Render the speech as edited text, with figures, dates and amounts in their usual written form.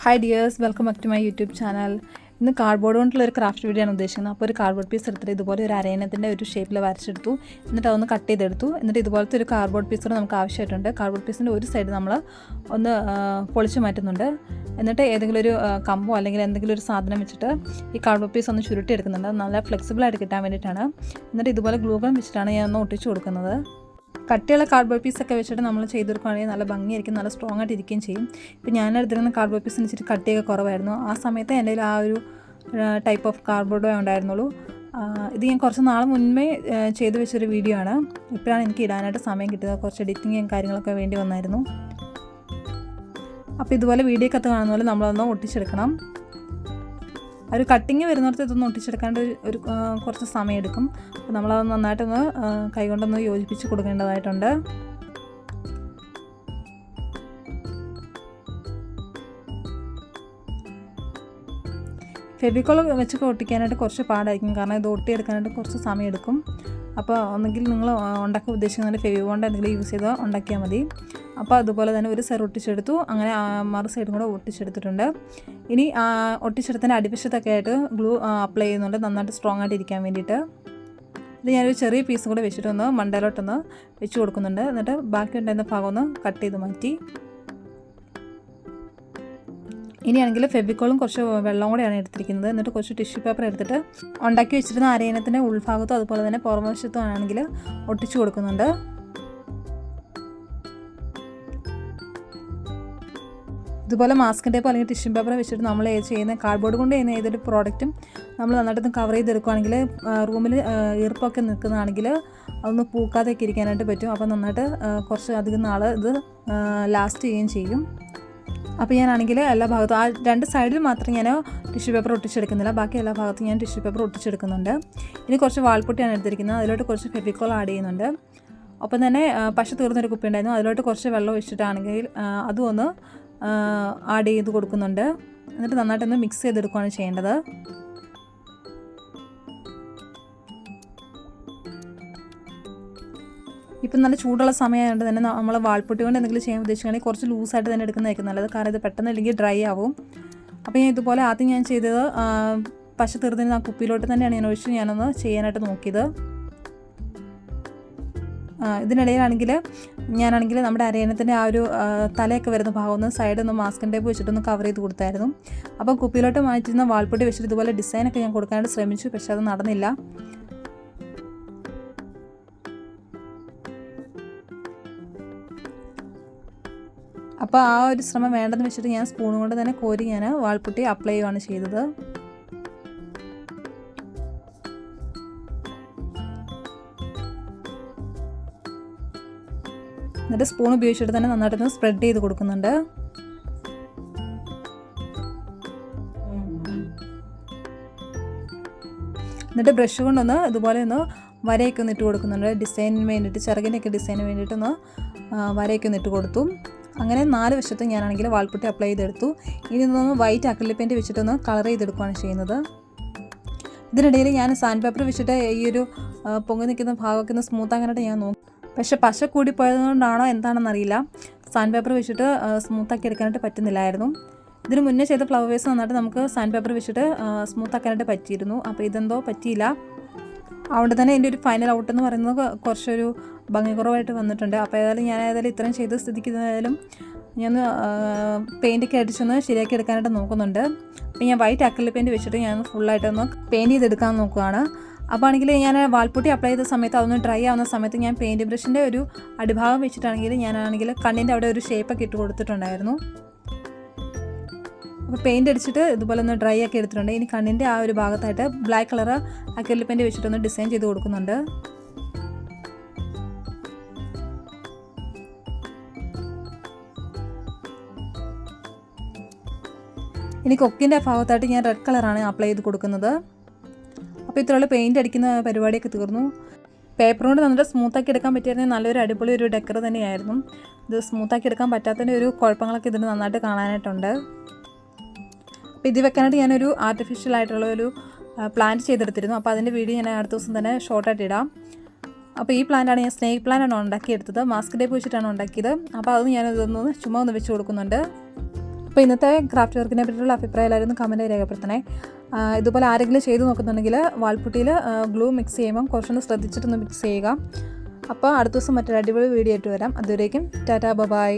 Hi dears, welcome back to my YouTube channel. ഇന്ന് cardboard കൊണ്ടുള്ള ഒരു ക്രാഫ്റ്റ് വീഡിയോ ആണ് ഉദ്ദേശിക്കുന്നത്. അപ്പോൾ ഒരു കാർഡ്ബോർഡ് പീസ് എടുത്തിട്ട് ഇതുപോലെ ഒരു അരയണത്തിൻ്റെ ഒരു ഷേപ്പിൽ വരച്ചെടുത്തു. എന്നിട്ട് അതൊന്ന് കട്ട് ചെയ്തെടുത്തു. എന്നിട്ട് ഇതുപോലത്തെ ഒരു കാർഡ്ബോർഡ് പീസ് കൂടെ നമുക്ക് ആവശ്യമായിട്ടുണ്ട്. കാർഡ്ബോർഡ് പീസിൻ്റെ ഒരു സൈഡ് നമ്മൾ ഒന്ന് പൊളിച്ച് മാറ്റുന്നുണ്ട്. എന്നിട്ട് ഏതെങ്കിലും ഒരു കമ്പോ അല്ലെങ്കിൽ എന്തെങ്കിലും ഒരു സാധനം വെച്ചിട്ട് ഈ കാർഡ്ബോർഡ് പീസ് ഒന്ന് ചുരുട്ടി എടുക്കുന്നുണ്ട്. നല്ല ഫ്ലെക്സിബിളായിട്ട് കിട്ടാൻ വേണ്ടിയിട്ടാണ്. എന്നിട്ട് ഇതുപോലെ ഗ്ലൂ ഗൺ വെച്ചിട്ടാണ് ഞാൻ ഒന്ന് ഒട്ടിച്ച് കൊടുക്കുന്നത്. കട്ടിയുള്ള കാർഡ്ബോർഡ് പീസൊക്കെ വെച്ചിട്ട് നമ്മൾ ചെയ്തെടുക്കുകയാണെങ്കിൽ നല്ല ഭംഗിയായിരിക്കും, നല്ല സ്ട്രോങ് ആയിട്ട് ഇരിക്കുകയും ചെയ്യും. ഇപ്പോൾ ഞാൻ എടുത്തിരുന്ന കാർഡ്ബോർഡ് പീസിന് ഇച്ചിരി കട്ടിയൊക്കെ കുറവായിരുന്നു. ആ സമയത്ത് എൻ്റെ കയ്യിൽ ആ ഒരു ടൈപ്പ് ഓഫ് കാർഡ്ബോർഡേ ഉണ്ടായിരുന്നുള്ളൂ. ഇത് ഞാൻ കുറച്ച് നാൾ മുൻപേ ചെയ്തു വെച്ചൊരു വീഡിയോ ആണ്. ഇപ്പോഴാണ് എനിക്ക് ഇടാനായിട്ട് സമയം കിട്ടിയത്. കുറച്ച് എഡിറ്റിങ്ങും കാര്യങ്ങളൊക്കെ വേണ്ടി വന്നായിരുന്നു. അപ്പോൾ ഇതുപോലെ വീഡിയോ കത്ത് കാണുന്ന പോലെ നമ്മളൊന്ന് ഒട്ടിച്ചെടുക്കണം. ഒരു കട്ടിങ് വരുന്നിടത്ത് ഇതൊന്ന് ഒട്ടിച്ചെടുക്കാണ്ട് ഒരു കുറച്ച് സമയം എടുക്കും. അപ്പോൾ നമ്മളത് നന്നായിട്ടൊന്ന് കൈകൊണ്ടൊന്ന് യോജിപ്പിച്ച് കൊടുക്കേണ്ടതായിട്ടുണ്ട്. ഫെവിക്കോൾ വെച്ചൊക്കെ ഒട്ടിക്കാനായിട്ട് കുറച്ച് പാടായിരിക്കും, കാരണം ഇത് ഒട്ടിയെടുക്കാനായിട്ട് കുറച്ച് സമയം എടുക്കും. അപ്പോൾ ഒന്നെങ്കിൽ നിങ്ങൾ ഉണ്ടാക്കാൻ ഉദ്ദേശിക്കുന്ന ഫെവി ബോണ്ട് എന്തെങ്കിലും യൂസ് ചെയ്ത് ഉണ്ടാക്കിയാൽ മതി. അപ്പോൾ അതുപോലെ തന്നെ ഒരു സൈഡ് ഒട്ടിച്ചെടുത്തു, അങ്ങനെ മറു സൈഡും കൂടെ ഒട്ടിച്ചെടുത്തിട്ടുണ്ട്. ഇനി ഒട്ടിച്ചെടുത്തതിൻ്റെ അടിവശത്തൊക്കെ ആയിട്ട് ഗ്ലൂ അപ്ലൈ ചെയ്യുന്നുണ്ട്, നന്നായിട്ട് സ്ട്രോങ് ആയിട്ട് ഇരിക്കാൻ വേണ്ടിയിട്ട്. ഇത് ഞാനൊരു ചെറിയ പീസും കൂടെ വെച്ചിട്ടൊന്ന് മണ്ടയിലോട്ടൊന്ന് വെച്ച് കൊടുക്കുന്നുണ്ട്. എന്നിട്ട് ബാക്കി ഉണ്ടായിരുന്ന ഭാഗം ഒന്ന് കട്ട് ചെയ്ത് മാറ്റി. ഇനിയാണെങ്കിൽ ഫെവിക്കോളും കുറച്ച് വെള്ളം കൂടെയാണ് എടുത്തിരിക്കുന്നത്. എന്നിട്ട് കുറച്ച് ടിഷ്യൂ പേപ്പർ എടുത്തിട്ട് ഉണ്ടാക്കി വെച്ചിരുന്ന അരയണത്തിൻ്റെ ഉൾഭാഗത്തും അതുപോലെ തന്നെ പുറംവശത്തും ആണെങ്കിൽ ഒട്ടിച്ചു കൊടുക്കുന്നുണ്ട്. ഇതുപോലെ മാസ്കിൻ ടേപ്പ് അല്ലെങ്കിൽ ടിഷ്യൂ പേപ്പർ വെച്ചിട്ട് നമ്മൾ ചെയ്യുന്ന കാർഡ്ബോർഡ് കൊണ്ട് ചെയ്യുന്ന ഏതൊരു പ്രോഡക്റ്റും നമ്മൾ നന്നായിട്ടൊന്ന് കവർ ചെയ്തെടുക്കുകയാണെങ്കിൽ റൂമിൽ ഈർപ്പമൊക്കെ നിൽക്കുന്നതാണെങ്കിൽ അതൊന്ന് പൂക്കാതെയൊക്കെ ഇരിക്കാനായിട്ട് പറ്റും. അപ്പോൾ നന്നായിട്ട് കുറച്ച് അധികം നാൾ ഇത് ലാസ്റ്റ് ചെയ്യുകയും ചെയ്യും. അപ്പോൾ ഞാനാണെങ്കിൽ എല്ലാ ഭാഗത്തും ആ രണ്ട് സൈഡിൽ മാത്രം ഞാൻ ടിഷ്യൂ പേപ്പർ ഒട്ടിച്ചെടുക്കുന്നില്ല, ബാക്കി എല്ലാ ഭാഗത്തും ഞാൻ ടിഷ്യൂ പേപ്പർ ഒട്ടിച്ചെടുക്കുന്നുണ്ട്. ഇനി കുറച്ച് വാൾപൊട്ടിയാണ് എടുത്തിരിക്കുന്നത്, അതിലോട്ട് കുറച്ച് ഫെവിക്കോൾ ആഡ് ചെയ്യുന്നുണ്ട്. ഒപ്പം തന്നെ പശ തീർന്നൊരു കുപ്പി ഉണ്ടായിരുന്നു, അതിലോട്ട് കുറച്ച് വെള്ളം ഒഴിച്ചിട്ടാണെങ്കിൽ അതും ഒന്ന് ആഡ് ചെയ്ത് കൊടുക്കുന്നുണ്ട്. എന്നിട്ട് നന്നായിട്ടൊന്ന് മിക്സ് ചെയ്തെടുക്കുകയാണ് ചെയ്യേണ്ടത്. ഇപ്പം നല്ല ചൂടുള്ള സമയമായതുകൊണ്ട് തന്നെ നമ്മൾ വാൾപ്പൊട്ടി കൊണ്ട് എന്തെങ്കിലും ചെയ്യാൻ ഉദ്ദേശിക്കുകയാണെങ്കിൽ കുറച്ച് ലൂസായിട്ട് തന്നെ എടുക്കുന്നതായിരിക്കും നല്ലത്, കാരണം ഇത് പെട്ടെന്ന് അല്ലെങ്കിൽ ഡ്രൈ ആവും. അപ്പോൾ ഞാൻ ഇതുപോലെ ആദ്യം ഞാൻ ചെയ്തത് പശ തീർന്നതിന് ആ കുപ്പിയിലോട്ട് തന്നെയാണ് ഞാൻ ഒഴിച്ച് ഞാനൊന്ന് ചെയ്യാനായിട്ട് നോക്കിയത്. ഇതിനിടയിലാണെങ്കിൽ ഞാനാണെങ്കിൽ നമ്മുടെ അരയണത്തിൻ്റെ ആ ഒരു തലയൊക്കെ വരുന്ന ഭാഗം ഒന്ന് സൈഡൊന്ന് മാസ്കിൻ ടേപ്പ് വെച്ചിട്ടൊന്ന് കവർ ചെയ്ത് കൊടുത്തായിരുന്നു. അപ്പോൾ കുപ്പിയിലോട്ട് മാറ്റുന്ന വാൾപ്പൊട്ടി വെച്ചിട്ട് ഇതുപോലെ ഡിസൈനൊക്കെ ഞാൻ കൊടുക്കാനായിട്ട് ശ്രമിച്ചു, പക്ഷെ അത് നടന്നില്ല. അപ്പോൾ ആ ഒരു ശ്രമം വേണ്ടെന്ന് വെച്ചിട്ട് ഞാൻ സ്പൂൺ കൊണ്ട് തന്നെ കോരി ഞാൻ വാൾപുട്ടി അപ്ലൈ ചെയ്യുകയാണ് ചെയ്തത്. എന്നിട്ട് സ്പൂൺ ഉപയോഗിച്ചിട്ട് തന്നെ നന്നായിട്ടൊന്ന് സ്പ്രെഡ് ചെയ്ത് കൊടുക്കുന്നുണ്ട്. എന്നിട്ട് ബ്രഷ് കൊണ്ടൊന്ന് ഇതുപോലെ ഒന്ന് വരയൊക്കെ ഒന്ന് ഇട്ട് കൊടുക്കുന്നുണ്ട്, ഡിസൈനിന് വേണ്ടിയിട്ട്, ചിറകിനൊക്കെ ഡിസൈനിന് വേണ്ടിയിട്ടൊന്ന് വരയൊക്കെ ഒന്ന് ഇട്ട് കൊടുത്തു. അങ്ങനെ 4 വശത്തും ഞാനാണെങ്കിൽ വാൾപുട്ടി അപ്ലൈ ചെയ്തെടുത്തു. ഇനി ഇതൊന്ന് വൈറ്റ് അക്രിലിക് പെയിൻറ്റ് വെച്ചിട്ടൊന്ന് കളർ ചെയ്തെടുക്കുകയാണ് ചെയ്യുന്നത്. ഇതിനിടയിൽ ഞാൻ സാൻഡ് പേപ്പർ വെച്ചിട്ട് ഈ ഒരു പൊങ്ങി നിൽക്കുന്ന ഭാഗമൊക്കെ ഒന്ന് സ്മൂത്ത് ആക്കാനായിട്ട് ഞാൻ നോക്കി, പക്ഷേ പശ കൂടിപ്പോയതുകൊണ്ടാണോ എന്താണെന്നറിയില്ല, സാൻഡ് പേപ്പർ വെച്ചിട്ട് സ്മൂത്താക്കി എടുക്കാനായിട്ട് പറ്റുന്നില്ലായിരുന്നു. ഇതിന് മുന്നേ ചെയ്ത ഫ്ലവർ വേസ് നന്നായിട്ട് നമുക്ക് സാൻഡ് പേപ്പർ വെച്ചിട്ട് സ്മൂത്ത് ആക്കാനായിട്ട് പറ്റിയിരുന്നു. അപ്പോൾ ഇതെന്തോ പറ്റിയില്ല. അതുകൊണ്ട് തന്നെ എൻ്റെ ഒരു ഫൈനൽ ഔട്ട് എന്ന് പറയുന്നത് കുറച്ചൊരു ഭംഗി കുറവായിട്ട് വന്നിട്ടുണ്ട്. അപ്പോൾ ഏതായാലും ഇത്രയും ചെയ്ത സ്ഥിതിക്കുന്നതായാലും ഞാൻ പെയിൻറ്റൊക്കെ അടിച്ചൊന്ന് ശരിയാക്കി എടുക്കാനായിട്ട് നോക്കുന്നുണ്ട്. അപ്പോൾ ഞാൻ വൈറ്റ് അക്രിലിക് പെയിൻറ്റ് വെച്ചിട്ട് ഞാൻ ഫുള്ളായിട്ടൊന്ന് പെയിൻറ്റ് ചെയ്തെടുക്കാൻ നോക്കുകയാണ്. അപ്പോൾ ആണെങ്കിൽ ഞാൻ വാൾപുട്ടി അപ്ലൈ ചെയ്ത സമയത്ത് അതൊന്ന് ഡ്രൈ ആവുന്ന സമയത്ത് ഞാൻ പെയിൻറ്റ് ബ്രഷിൻ്റെ ഒരു അടിഭാഗം വെച്ചിട്ടാണെങ്കിൽ ഞാനാണെങ്കിൽ കണ്ണിൻ്റെ അവിടെ ഒരു ഷേപ്പൊക്കെ ഇട്ട് കൊടുത്തിട്ടുണ്ടായിരുന്നു. അപ്പോൾ പെയിൻറ്റ് അടിച്ചിട്ട് ഇതുപോലെ ഒന്ന് ഡ്രൈ ആക്കി എടുത്തിട്ടുണ്ട്. ഇനി കണ്ണിൻ്റെ ആ ഒരു ഭാഗത്തായിട്ട് ബ്ലാക്ക് കളർ അക്രിലിക് പെയിൻറ്റ് വെച്ചിട്ടൊന്ന് ഡിസൈൻ ചെയ്ത് കൊടുക്കുന്നുണ്ട്. ഇനി കൊക്കിൻ്റെ ഭാഗത്തായിട്ട് ഞാൻ റെഡ് കളറാണ് അപ്ലൈ ചെയ്ത് കൊടുക്കുന്നത്. അപ്പോൾ ഇത്രയുള്ള പെയിൻറ്റ് അടിക്കുന്ന പരിപാടിയൊക്കെ തീർന്നു. പേപ്പർ കൊണ്ട് നന്നായിട്ട് സ്മൂത്താക്കി എടുക്കാൻ പറ്റിയിരുന്നെങ്കിൽ നല്ലൊരു അടിപൊളി ഒരു ഡെക്കർ തന്നെയായിരുന്നു. ഇത് സ്മൂത്താക്കി എടുക്കാൻ പറ്റാത്തതിൻ്റെ ഒരു കുഴപ്പങ്ങളൊക്കെ ഇതിന് നന്നായിട്ട് കാണാനായിട്ടുണ്ട്. അപ്പോൾ ഇത് വെക്കാനായിട്ട് ഞാനൊരു ആർട്ടിഫിഷ്യൽ ആയിട്ടുള്ള ഒരു പ്ലാന്റ് ചെയ്തെടുത്തിരുന്നു. അപ്പോൾ അതിൻ്റെ വീഡിയോ ഞാൻ അടുത്ത ദിവസം തന്നെ ഷോർട്ടായിട്ട് ഇടാം. അപ്പോൾ ഈ പ്ലാന്റാണ് ഞാൻ സ്നേക്ക് പ്ലാന്റാണ് ഉണ്ടാക്കിയെടുത്തത്, മാസ്ക് ടേപ്പ് വെച്ചിട്ടാണ് ഉണ്ടാക്കിയത്. അപ്പോൾ അത് ഞാനിതൊന്ന് ചുമ്മാ ഒന്ന് വെച്ച് കൊടുക്കുന്നുണ്ട്. അപ്പോൾ ഇന്നത്തെ ക്രാഫ്റ്റ് വർക്കിനെ പറ്റിയുള്ള അഭിപ്രായം എല്ലാവരും കമൻറ്റ് രേഖപ്പെടുത്തണേ. ഇതുപോലെ ആരെങ്കിലും ചെയ്ത് നോക്കുന്നുണ്ടെങ്കിൽ വാൾപുട്ടിയിൽ ഗ്ലൂ മിക്സ് ചെയ്യുമ്പം കുറച്ചൊന്ന് ശ്രദ്ധിച്ചിട്ടൊന്ന് മിക്സ് ചെയ്യുക. അപ്പോൾ അടുത്ത ദിവസം മറ്റൊരു അടിപൊളി വീഡിയോ ആയിട്ട് വരാം. അതുവരേക്കും ടാറ്റാ ബൈ.